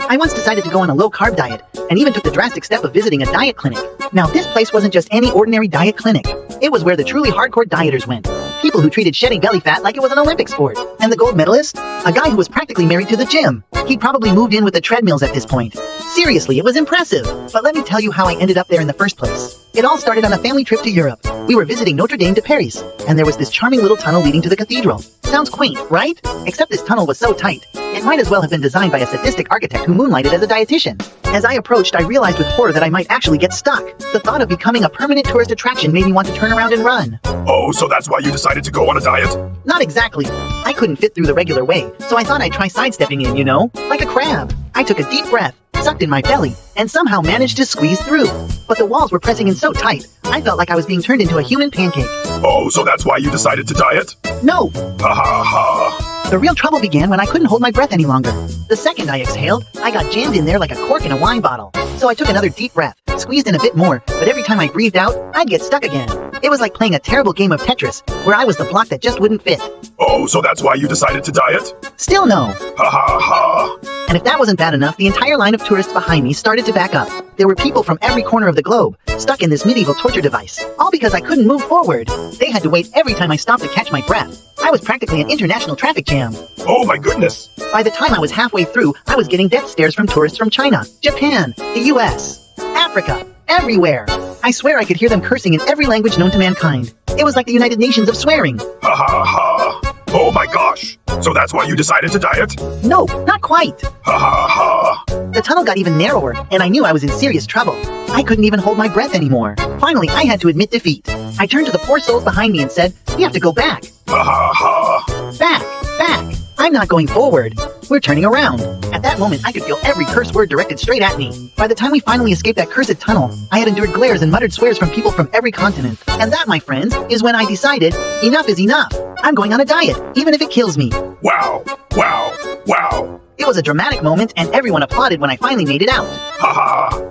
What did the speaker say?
I once decided to go on a low-carb diet, and even took the drastic step of visiting a diet clinic. Now, this place wasn't just any ordinary diet clinic. It was where the truly hardcore dieters went. People who treated shedding belly fat like it was an Olympic sport. And the gold medalist? A guy who was practically married to the gym. He'd probably moved in with the treadmills at this point. Seriously, it was impressive. But let me tell you how I ended up there in the first place. It all started on a family trip to Europe. We were visiting Notre Dame de Paris, and there was this charming little tunnel leading to the cathedral. Sounds quaint, right? Except this tunnel was so tight, it might as well have been designed by a sadistic architect who moonlighted as a dietitian. As I approached, I realized with horror that I might actually get stuck. The thought of becoming a permanent tourist attraction made me want to turn around and run. Oh, so that's why you decided to go on a diet? Not exactly. I couldn't fit through the regular way, so I thought I'd try sidestepping in, like a crab. I took a deep breath, sucked in my belly, and somehow managed to squeeze through. But the walls were pressing in so tight, I felt like I was being turned into a human pancake. Oh, so that's why you decided to diet? No! Ha ha ha! The real trouble began when I couldn't hold my breath any longer. The second I exhaled, I got jammed in there like a cork in a wine bottle. So I took another deep breath, squeezed in a bit more, but every time I breathed out, I'd get stuck again. It was like playing a terrible game of Tetris, where I was the block that just wouldn't fit. Oh, so that's why you decided to diet? Still no. Ha ha ha! And if that wasn't bad enough, the entire line of tourists behind me started to back up. There were people from every corner of the globe, stuck in this medieval torture device, all because I couldn't move forward. They had to wait every time I stopped to catch my breath. I was practically an international traffic jam. Oh my goodness! By the time I was halfway through, I was getting death stares from tourists from China, Japan, the US, Africa, everywhere. I swear I could hear them cursing in every language known to mankind. It was like the United Nations of swearing. Ha ha ha! Oh my gosh! So that's why you decided to diet? No, not quite. Ha ha ha! The tunnel got even narrower, and I knew I was in serious trouble. I couldn't even hold my breath anymore. Finally, I had to admit defeat. I turned to the poor souls behind me and said, "We have to go back." Ha ha ha! Back! I'm not going forward. We're turning around. At that moment, I could feel every curse word directed straight at me. By the time we finally escaped that cursed tunnel, I had endured glares and muttered swears from people from every continent. And that, my friends, is when I decided, enough is enough. I'm going on a diet, even if it kills me. Wow! Wow! Wow! It was a dramatic moment, and everyone applauded when I finally made it out. Ha ha!